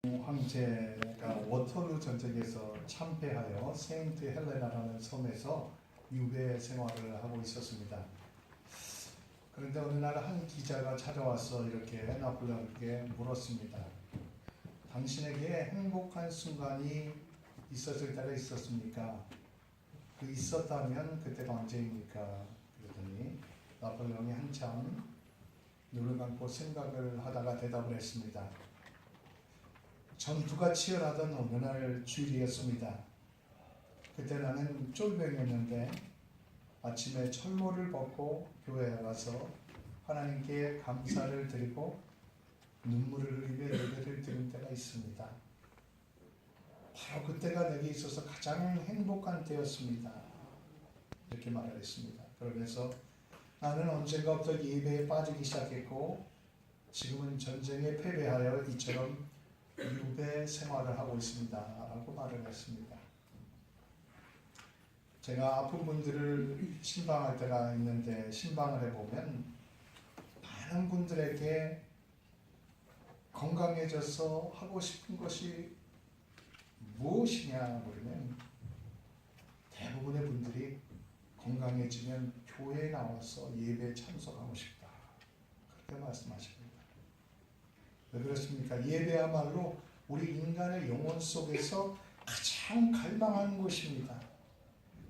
황제가 워터루 전쟁에서 참패하여 세인트 헬레나라는 섬에서 유배 생활을 하고 있었습니다. 그런데 어느 날 한 기자가 찾아와서 이렇게 나폴레옹에게 물었습니다. 당신에게 행복한 순간이 있었을 때가 있었습니까? 그 있었다면 그때가 언제입니까? 그랬더니 나폴레옹이 한참 눈을 감고 생각을 하다가 대답을 했습니다. 전투가 치열하던 어느 날 주일이었습니다. 그때 나는 쫄병이었는데 아침에 철모를 벗고 교회에 가서 하나님께 감사를 드리고 눈물을 흘리며 예배를 드린 때가 있습니다. 바로 그때가 내게 있어서 가장 행복한 때였습니다. 이렇게 말을 했습니다. 그러면서 나는 언젠가부터 예배에 빠지기 시작했고 지금은 전쟁에 패배하여 이처럼 유배 생활을 하고 있습니다. 라고 말을 했습니다. 제가 아픈 분들을 신방할 때가 있는데 신방을 해보면 많은 분들에게 건강해져서 하고 싶은 것이 무엇이냐 그러면 대부분의 분들이 건강해지면 교회에 나와서 예배에 참석하고 싶다. 그렇게 말씀하십니다. 왜 그렇습니까? 예배야말로 우리 인간의 영혼 속에서 가장 갈망하는 것입니다.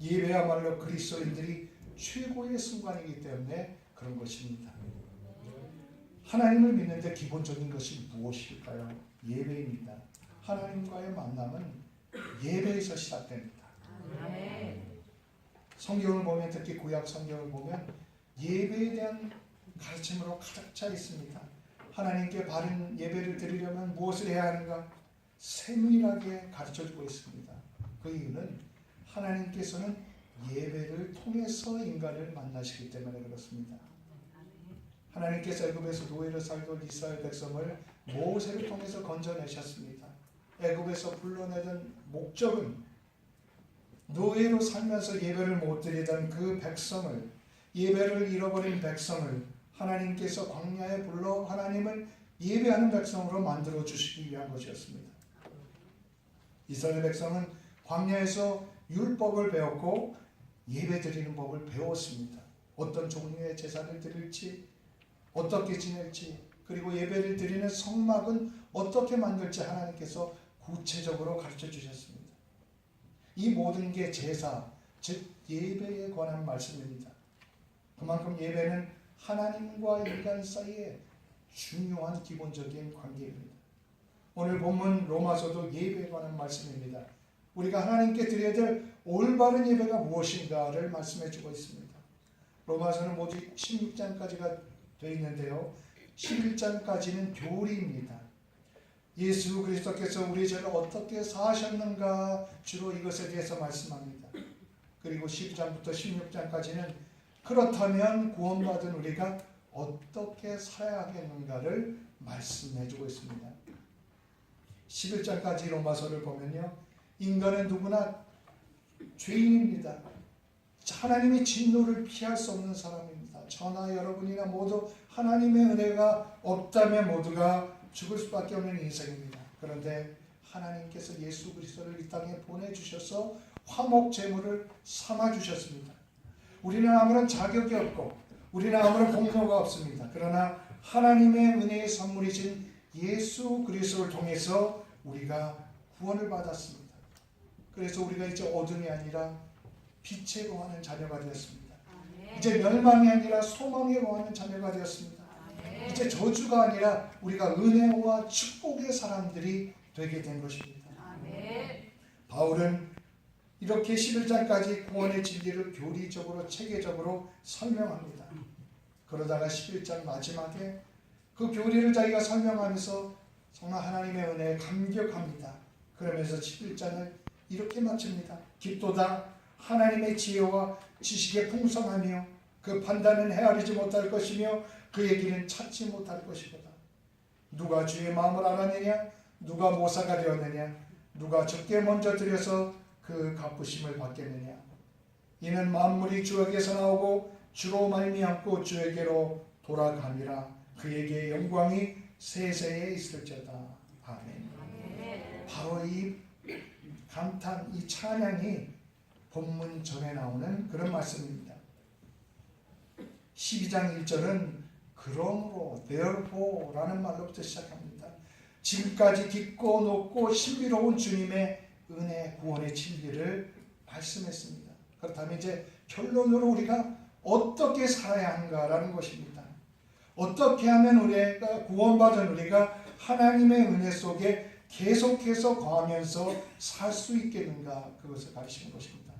예배야말로 그리스도인들이 최고의 순간이기 때문에 그런 것입니다. 하나님을 믿는데 기본적인 것이 무엇일까요? 예배입니다. 하나님과의 만남은 예배에서 시작됩니다. 성경을 보면 특히 구약 성경을 보면 예배에 대한 가르침으로 가득 차 있습니다. 하나님께 바른 예배를 드리려면 무엇을 해야 하는가? 세밀하게 가르쳐주고 있습니다. 그 이유는 하나님께서는 예배를 통해서 인간을 만나시기 때문에 그렇습니다. 하나님께서 애굽에서 노예로 살던 이스라엘 백성을 모세를 통해서 건져내셨습니다. 애굽에서 불러내던 목적은 노예로 살면서 예배를 못 드리던 그 백성을, 예배를 잃어버린 백성을 하나님께서 광야에 불러 하나님을 예배하는 백성으로 만들어 주시기 위한 것이었습니다. 이스라엘 백성은 광야에서 율법을 배웠고 예배 드리는 법을 배웠습니다. 어떤 종류의 제사를 드릴지, 어떻게 지낼지, 그리고 예배를 드리는 성막은 어떻게 만들지 하나님께서 구체적으로 가르쳐 주셨습니다. 이 모든 게 제사, 즉 예배에 관한 말씀입니다. 그만큼 예배는 하나님과 인간 사이에 중요한 기본적인 관계입니다. 오늘 본문 로마서도 예배에 관한 말씀입니다. 우리가 하나님께 드려야 될 올바른 예배가 무엇인가를 말씀해 주고 있습니다. 로마서는 모두 16장까지가 되어 있는데요. 11장까지는 교리입니다. 예수 그리스도께서 우리 죄를 어떻게 사하셨는가 주로 이것에 대해서 말씀합니다. 그리고 12장부터 16장까지는 그렇다면 구원받은 우리가 어떻게 살아야 하겠는가를 말씀해주고 있습니다. 11장까지 로마서를 보면요. 인간은 누구나 죄인입니다. 하나님의 진노를 피할 수 없는 사람입니다. 저나 여러분이나 모두 하나님의 은혜가 없다면 모두가 죽을 수밖에 없는 인생입니다. 그런데 하나님께서 예수 그리스도를 이 땅에 보내주셔서 화목 제물을 삼아주셨습니다. 우리는 아무런 자격이 없고 우리는 아무런 공로가 없습니다. 그러나 하나님의 은혜의 선물이신 예수 그리스도를 통해서 우리가 구원을 받았습니다. 그래서 우리가 이제 어둠이 아니라 빛에 거하는 자녀가 되었습니다. 이제 멸망이 아니라 소망에 거하는 자녀가 되었습니다. 이제 저주가 아니라 우리가 은혜와 축복의 사람들이 되게 된 것입니다. 바울은 이렇게 11장까지 구원의 진리를 교리적으로 체계적으로 설명합니다. 그러다가 11장 마지막에 그 교리를 자기가 설명하면서 정말 하나님의 은혜에 감격합니다. 그러면서 11장을 이렇게 마칩니다. 깊도다 하나님의 지혜와 지식의 풍성하며 그 판단은 헤아리지 못할 것이며 그의 길은 찾지 못할 것이로다. 누가 주의 마음을 알았느냐? 누가 모사가 되었느냐? 누가 적게 먼저 들여서 그 갚으심을 받겠느냐? 이는 만물이 주에게서 나오고 주로 말미암고 주에게로 돌아감이라. 그에게 영광이 세세에 있을지어다. 아멘. 감탄, 이 찬양이 본문 전에 나오는 그런 말씀입니다. 12장 1절은 그러므로 therefore라는 말로부터 시작합니다. 지금까지 깊고 높고 신비로운 주님의 은혜 구원의 진리를 말씀했습니다. 그렇다면 이제 결론으로 우리가 어떻게 살아야 하는가라는 것입니다. 어떻게 하면 우리가 구원받은 우리가 하나님의 은혜 속에 계속해서 거하면서 살 수 있겠는가, 그것을 가르치는 것입니다.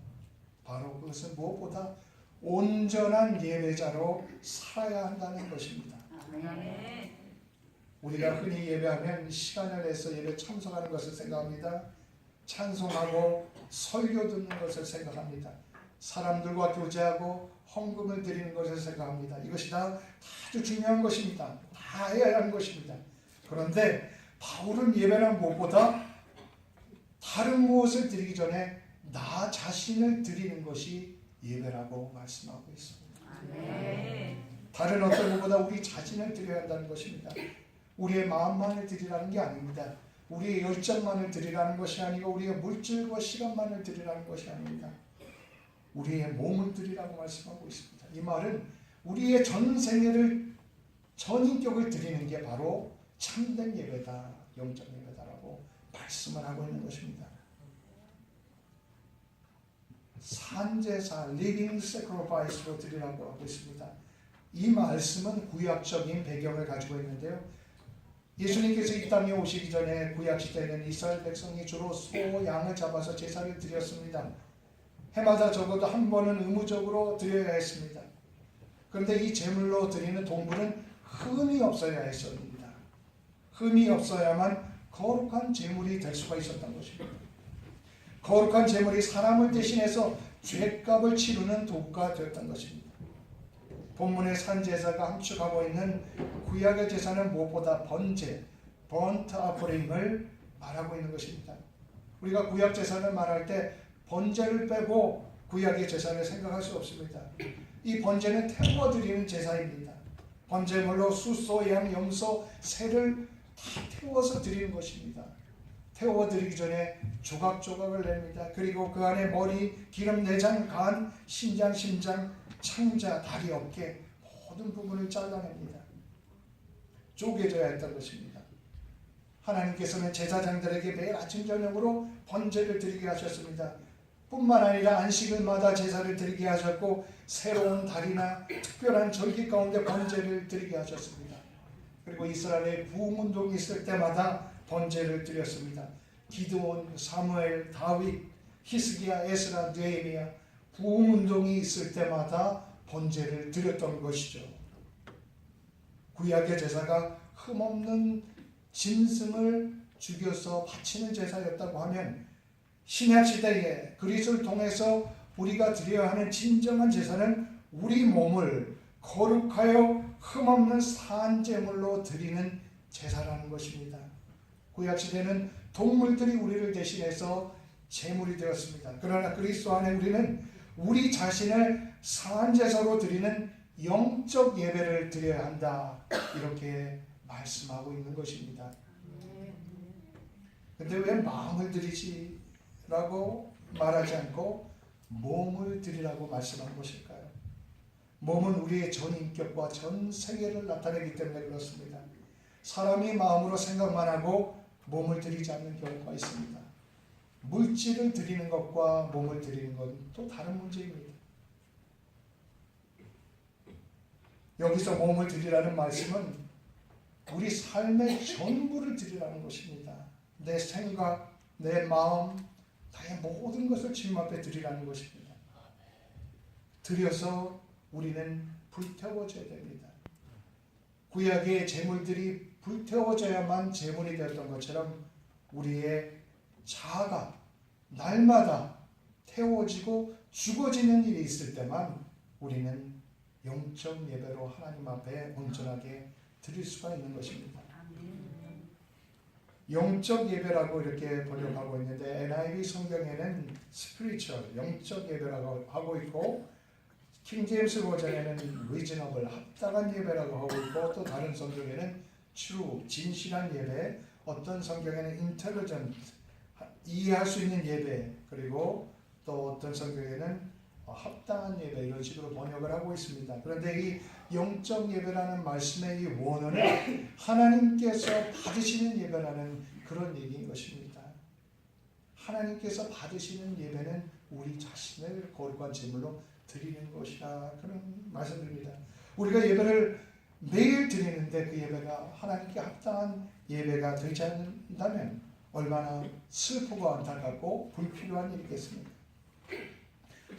바로 그것은 무엇보다 온전한 예배자로 살아야 한다는 것입니다. 우리가 흔히 예배하면 시간을 내서 예배 참석하는 것을 생각합니다. 찬송하고 설교 듣는 것을 생각합니다. 사람들과 교제하고 헌금을 드리는 것을 생각합니다. 이것이 다 아주 중요한 것입니다. 다 해야 하는 것입니다. 그런데 바울은 예배란 무엇보다 다른 무엇을 드리기 전에 나 자신을 드리는 것이 예배라고 말씀하고 있습니다. 다른 어떤 것보다 우리 자신을 드려야 한다는 것입니다. 우리의 마음만을 드리라는 게 아닙니다. 우리의 열정만을 드리라는 것이 아니고 우리의 물질과 시간만을 드리라는 것이 아닙니다. 우리의 몸을 드리라고 말씀하고 있습니다. 이 말은 우리의 전 생애를, 전 인격을 드리는 게 바로 참된 예배다, 영적 예배다라고 말씀을 하고 있는 것입니다. 산제사, living sacrifice로 드리라고 하고 있습니다. 이 말씀은 구약적인 배경을 가지고 있는데요. 예수님께서 이 땅에 오시기 전에 구약 시대에는 이스라엘 백성이 주로 소, 양을 잡아서 제사를 드렸습니다. 해마다 적어도 한 번은 의무적으로 드려야 했습니다. 그런데 이 제물로 드리는 동물은 흠이 없어야 했습니다. 흠이 없어야만 거룩한 제물이 될 수가 있었던 것입니다. 거룩한 제물이 사람을 대신해서 죄값을 치르는 도구가 되었던 것입니다. 본문의 산제사가 함축하고 있는 구약의 제사는 무엇보다 번제, burnt offering을 말하고 있는 것입니다. 우리가 구약 제사를 말할 때 번제를 빼고 구약의 제사를 생각할 수 없습니다. 이 번제는 태워드리는 제사입니다. 번제물로 숫소, 양, 염소, 새를 다 태워서 드리는 것입니다. 태워드리기 전에 조각조각을 냅니다. 그리고 그 안에 머리, 기름, 내장, 간, 신장, 심장, 창자, 다리, 어깨 모든 부분을 잘라냅니다. 쪼개져야 했던 것입니다. 하나님께서는 제사장들에게 매일 아침 저녁으로 번제를 드리게 하셨습니다. 뿐만 아니라 안식일마다 제사를 드리게 하셨고 새로운 달이나 특별한 절기 가운데 번제를 드리게 하셨습니다. 그리고 이스라엘의 부흥운동이 있을 때마다 번제를 드렸습니다. 기드온, 사무엘, 다윗, 히스기야, 에스라, 느헤미야 부흥운동이 있을 때마다 번제를 드렸던 것이죠. 구약의 제사가 흠없는 짐승을 죽여서 바치는 제사였다고 하면 신약 시대에 그리스도를 통해서 우리가 드려야 하는 진정한 제사는 우리 몸을 거룩하여 흠없는 산제물로 드리는 제사라는 것입니다. 구약 시대는 동물들이 우리를 대신해서 제물이 되었습니다. 그러나 그리스도 안에 우리는 우리 자신을 산제사로 드리는 영적 예배를 드려야 한다, 이렇게 말씀하고 있는 것입니다. 근데 왜 마음을 드리시라고 말하지 않고 몸을 드리라고 말씀한 것일까요? 몸은 우리의 전 인격과 전 세계를 나타내기 때문에 그렇습니다. 사람이 마음으로 생각만 하고 몸을 드리지 않는 경우가 있습니다. 물질을 드리는 것과 몸을 드리는 건 또 다른 문제입니다. 여기서 몸을 드리라는 말씀은 우리 삶의 전부를 드리라는 것입니다. 내 생각, 내 마음, 나의 모든 것을 주님 앞에 드리라는 것입니다. 드려서 우리는 불태워져야 됩니다. 구약의 제물들이 불태워져야만 제물이 되었던 것처럼 우리의 자아가 날마다 태워지고 죽어지는 일이 있을 때만 우리는 영적 예배로 하나님 앞에 온전하게 드릴 수가 있는 것입니다. 영적 예배라고 이렇게 번역하고 있는데 NIV 성경에는 spiritual, 영적 예배라고 하고 있고 킹제임스 버전에는 reasonable, 합당한 예배라고 하고 있고 또 다른 성경에는 true, 진실한 예배, 어떤 성경에는 intelligent, 이해할 수 있는 예배, 그리고 또 어떤 성경에는 합당한 예배 이런 식으로 번역을 하고 있습니다. 그런데 이 영적 예배라는 말씀의 이 원어는 하나님께서 받으시는 예배라는 그런 얘기인 것입니다. 하나님께서 받으시는 예배는 우리 자신을 거룩한 제물로 드리는 것이라 그런 말씀드립니다. 우리가 예배를 매일 드리는데 그 예배가 하나님께 합당한 예배가 되지 않는다면 얼마나 슬프고 안타깝고 불필요한 일이겠습니까?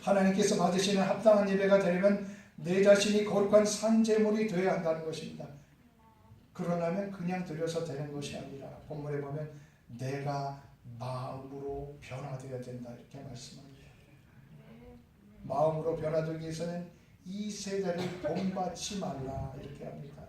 하나님께서 받으시는 합당한 예배가 되려면 내 자신이 거룩한 산제물이 되어야 한다는 것입니다. 그러려면 그냥 드려서 되는 것이 아니라 본문에 보면 내가 마음으로 변화되어야 된다 이렇게 말씀합니다. 마음으로 변화되기 위해서는 이 세대를 본받지 말라 이렇게 합니다.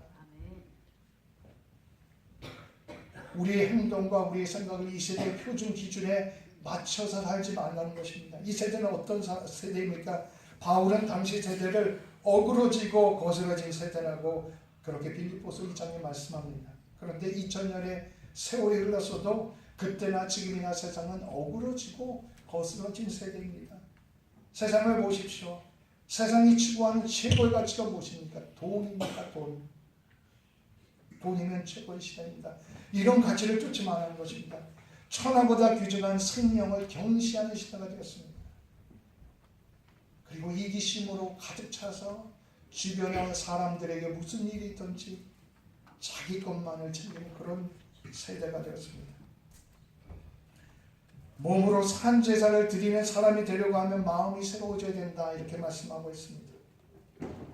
우리의 행동과 우리의 생각을 이 세대의 표준 기준에 맞춰서 살지 말라는 것입니다. 이 세대는 어떤 세대입니까? 바울은 당시 세대를 어그러지고 거스러진 세대라고 그렇게 빌립보서 2장에 말씀합니다. 그런데 2000년의 세월이 흘렀어도 그때나 지금이나 세상은 어그러지고 거스러진 세대입니다. 세상을 보십시오. 세상이 추구하는 최고의 가치가 무엇입니까? 돈입니까? 돈. 돈이면 최고의 시대입니다. 이런 가치를 쫓지 말라는 것입니다. 천하보다 귀중한 생명을 경시하는 시대가 되었습니다. 그리고 이기심으로 가득 차서 주변의 사람들에게 무슨 일이 있든지 자기 것만을 챙기는 그런 세대가 되었습니다. 몸으로 산 제사를 드리는 사람이 되려고 하면 마음이 새로워져야 된다 이렇게 말씀하고 있습니다.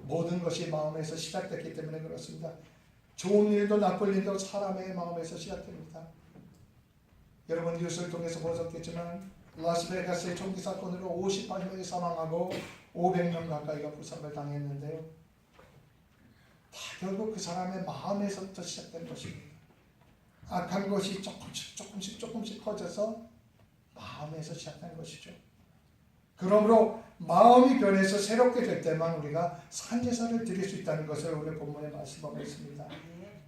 모든 것이 마음에서 시작됐기 때문에 그렇습니다. 좋은 일도 나쁜 일도 사람의 마음에서 시작됩니다. 여러분 뉴스를 통해서 보셨겠지만 라스베가스의 총기 사건으로 58명이 사망하고 500명 가까이가 부상을 당했는데요. 다 결국 그 사람의 마음에서부터 시작된 것입니다. 악한 것이 조금씩 커져서 마음에서 시작된 것이죠. 그러므로 마음이 변해서 새롭게 될 때만 우리가 산제사를 드릴 수 있다는 것을 오늘 본문에 말씀하고 있습니다.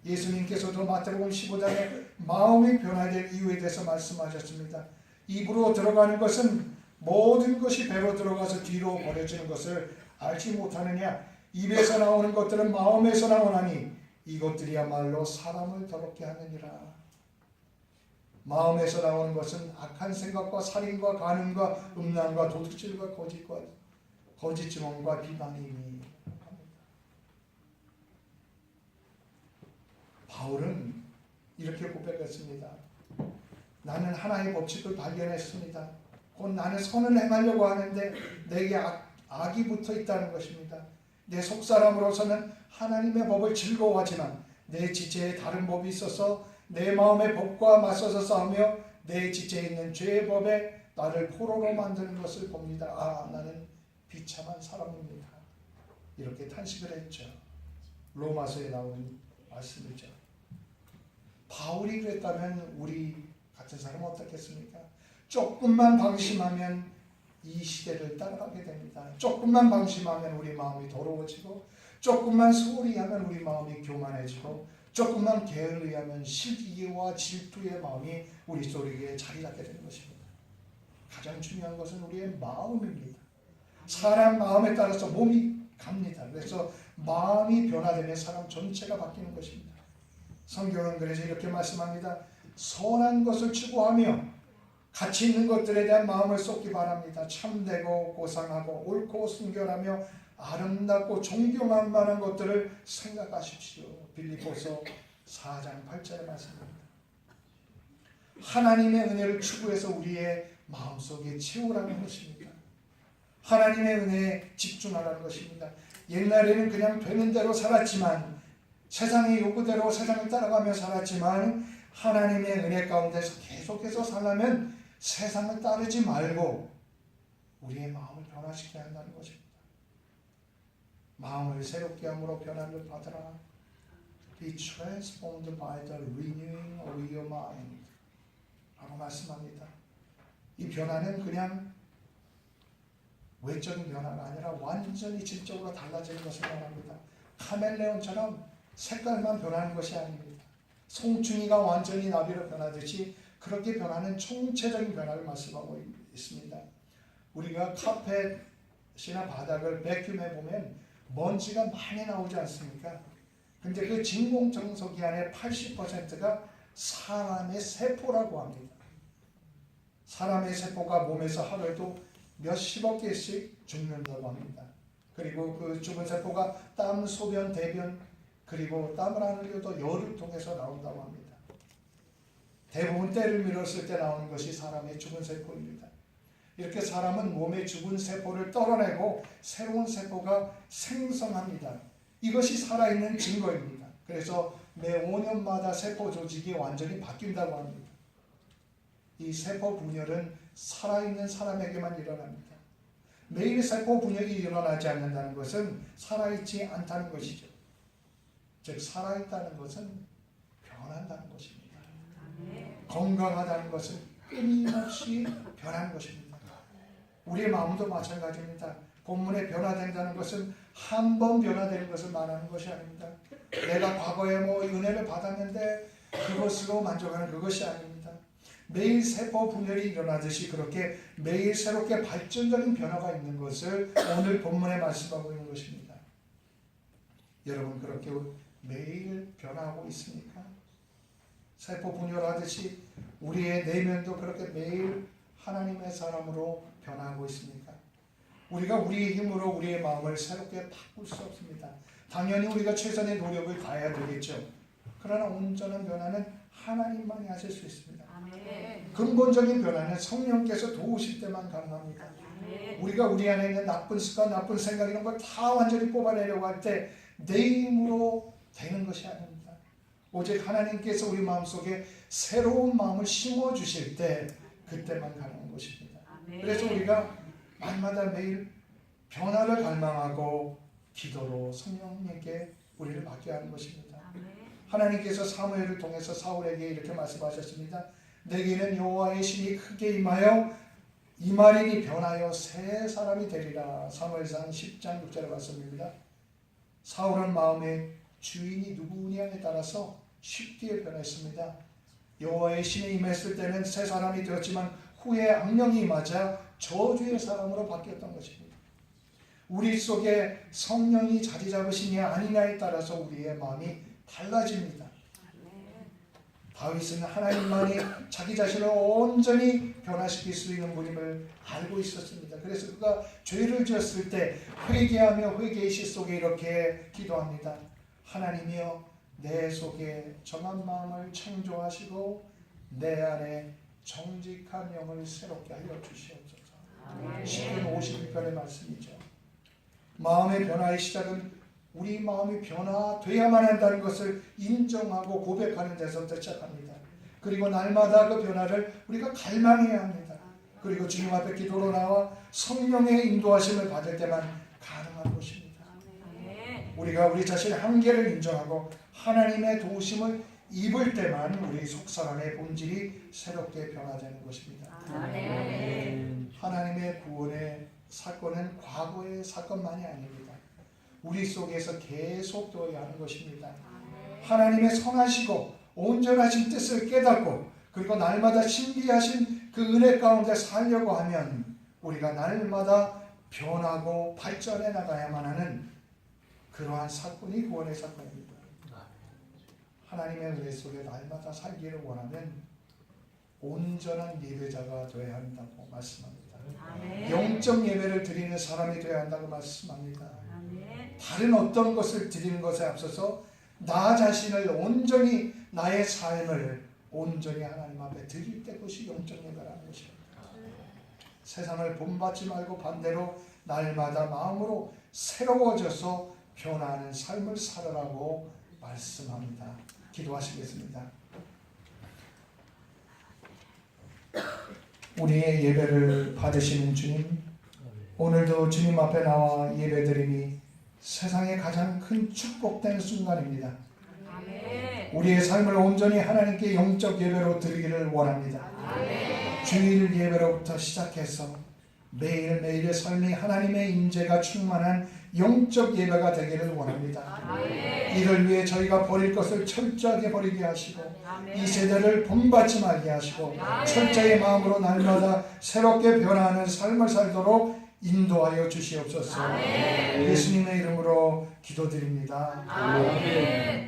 예수님께서도 마태복음 15장에 마음이 변화될 이유에 대해서 말씀하셨습니다. 입으로 들어가는 것은 모든 것이 배로 들어가서 뒤로 버려지는 것을 알지 못하느냐. 입에서 나오는 것들은 마음에서 나오나니 이것들이야말로 사람을 더럽게 하느니라. 마음에서 나오는 것은 악한 생각과 살인과 간음과 음란과 도둑질과 거짓 증언과 비방임이. 바울은 이렇게 고백했습니다. 나는 하나의 법칙을 발견했습니다. 곧 나는 선을 행하려고 하는데 내게 악이 붙어 있다는 것입니다. 내 속사람으로서는 하나님의 법을 즐거워하지만 내 지체에 다른 법이 있어서 내 마음의 법과 맞서서 싸우며 내 지체에 있는 죄의 법에 나를 포로로 만드는 것을 봅니다. 아, 나는 비참한 사람입니다. 이렇게 탄식을 했죠. 로마서에 나오는 말씀이죠. 바울이 그랬다면 우리 같은 사람은 어떻겠습니까? 조금만 방심하면 이 시대를 따라가게 됩니다. 조금만 방심하면 우리 마음이 더러워지고, 조금만 소홀히 하면 우리 마음이 교만해지고, 조금만 게을리하면 시기와 질투의 마음이 우리 속에 자리 잡게 되는 것입니다. 가장 중요한 것은 우리의 마음입니다. 사람 마음에 따라서 몸이 갑니다. 그래서 마음이 변화되면 사람 전체가 바뀌는 것입니다. 성경은 그래서 이렇게 말씀합니다. 선한 것을 추구하며 가치 있는 것들에 대한 마음을 쏟기 바랍니다. 참되고 고상하고 옳고 순결하며 아름답고 존경할 만한 것들을 생각하십시오. 빌립보서 4장 8절의 말씀입니다. 하나님의 은혜를 추구해서 우리의 마음속에 채우라는 것입니다. 하나님의 은혜에 집중하라는 것입니다. 옛날에는 그냥 되는 대로 살았지만, 세상의 요구대로 세상을 따라가며 살았지만, 하나님의 은혜 가운데서 계속해서 살려면 세상을 따르지 말고 우리의 마음을 변화시켜야 한다는 것입니다. 마음을 새롭게 함으로 변화를 받으라. Be transformed by the renewing of your mind 라고 말씀합니다. 이 변화는 그냥 외적인 변화가 아니라 완전히 질적으로 달라지는 것을 말합니다. 카멜레온처럼 색깔만 변하는 것이 아닙니다. 송충이가 완전히 나비로 변하듯이 그렇게 변하는 총체적인 변화를 말씀하고 있습니다. 우리가 카펫이나 바닥을 베큐해 보면 먼지가 많이 나오지 않습니까? 근데 그 진공청소기 안에 80%가 사람의 세포라고 합니다. 사람의 세포가 몸에서 하루에도 몇십억 개씩 죽는다고 합니다. 그리고 그 죽은 세포가 땀, 소변, 대변, 그리고 땀을 안 흘려도 열을 통해서 나온다고 합니다. 대부분 때를 밀었을 때 나오는 것이 사람의 죽은 세포입니다. 이렇게 사람은 몸의 죽은 세포를 떨어내고 새로운 세포가 생성합니다. 이것이 살아있는 증거입니다. 그래서 매 5년마다 세포 조직이 완전히 바뀐다고 합니다. 이 세포 분열은 살아있는 사람에게만 일어납니다. 매일 세포 분열이 일어나지 않는다는 것은 살아있지 않다는 것이죠. 즉 살아있다는 것은 변한다는 것입니다. 건강하다는 것은 끊임없이 변하는 것입니다. 우리의 마음도 마찬가지입니다. 본문에 변화된다는 것은 한 번 변화되는 것을 말하는 것이 아닙니다. 내가 과거에 은혜를 받았는데 그것으로 만족하는 그것이 아닙니다. 매일 세포 분열이 일어나듯이 그렇게 매일 새롭게 발전적인 변화가 있는 것을 오늘 본문에 말씀하고 있는 것입니다. 여러분 그렇게 매일 변화하고 있습니까? 세포 분열하듯이 우리의 내면도 그렇게 매일 하나님의 사람으로 변화하고 있습니까? 우리가 우리의 힘으로 우리의 마음을 새롭게 바꿀 수 없습니다. 당연히 우리가 최선의 노력을 다해야 되겠죠. 그러나 온전한 변화는 하나님만이 하실 수 있습니다. 근본적인 변화는 성령께서 도우실 때만 가능합니다. 우리가 우리 안에 있는 나쁜 습관, 나쁜 생각 이런 걸 다 완전히 뽑아내려고 할 때 내 힘으로 되는 것이 아닙니다. 오직 하나님께서 우리 마음속에 새로운 마음을 심어주실 때 그때만 가능한 것입니다. 그래서 우리가 날마다 매일 변화를 갈망하고 기도로 성령님께 우리를 맡게 하는 것입니다. 하나님께서 사무엘을 통해서 사울에게 이렇게 말씀하셨습니다. 내게는 여호와의 신이 크게 임하여 이말인이 변하여 새 사람이 되리라. 사무엘상 10장 6절의 말씀입니다. 사울은 마음에 주인이 누구냐에 따라서 쉽게 변했습니다. 여호와의 신이 임했을 때는 새 사람이 되었지만 후에 악령이 임하자 저주의 사람으로 바뀌었던 것입니다. 우리 속에 성령이 자리 잡으시냐 아니냐에 따라서 우리의 마음이 달라집니다. 다윗은 하나님만이 자기 자신을 온전히 변화시킬 수 있는 분임을 알고 있었습니다. 그래서 그가 죄를 지었을 때 회개하며 회개의 시 속에 이렇게 기도합니다. 하나님이여 내 속에 정한 마음을 창조하시고 내 안에 정직한 영을 새롭게 하여 주시옵소서. 시편 52편의 말씀이죠. 마음의 변화의 시작은 우리 마음이 변화돼야만 한다는 것을 인정하고 고백하는 데서부터 시작합니다. 그리고 날마다 그 변화를 우리가 갈망해야 합니다. 그리고 주님 앞에 기도로 나와 성령의 인도하심을 받을 때만 가능한 것입니다. 우리가 우리 자신의 한계를 인정하고 하나님의 도우심을 입을 때만 우리 속사람의 본질이 새롭게 변화되는 것입니다. 하나님의 구원의 사건은 과거의 사건만이 아닙니다. 우리 속에서 계속 되어야 하는 것입니다. 하나님의 선하시고 온전하신 뜻을 깨닫고 그리고 날마다 신비하신 그 은혜 가운데 살려고 하면 우리가 날마다 변하고 발전해 나가야만 하는 그러한 사건이 구원의 사건입니다. 하나님의 은혜 속에 날마다 살기를 원하면 온전한 예배자가 되어야 한다고 말씀합니다. 영적 예배를 드리는 사람이 되어야 한다고 말씀합니다. 다른 어떤 것을 드리는 것에 앞서서 나 자신을 온전히 나의 삶을 온전히 하나님 앞에 드릴 때 그것이 영적 예배라는 것입니다. 세상을 본받지 말고 반대로 날마다 마음으로 새로워져서 변화하는 삶을 살아라고 말씀합니다. 기도하시겠습니다. 우리의 예배를 받으시는 주님, 오늘도 주님 앞에 나와 예배드림이 세상에 가장 큰 축복된 순간입니다. 우리의 삶을 온전히 하나님께 영적 예배로 드리기를 원합니다. 주일 예배로부터 시작해서 매일매일의 삶이 하나님의 임재가 충만한 영적 예배가 되기를 원합니다. 이를 위해 저희가 버릴 것을 철저하게 버리게 하시고 이 세대를 본받지 말게 하시고 철저히 마음으로 날마다 새롭게 변화하는 삶을 살도록 인도하여 주시옵소서. 예수님의 이름으로 기도드립니다. 아멘.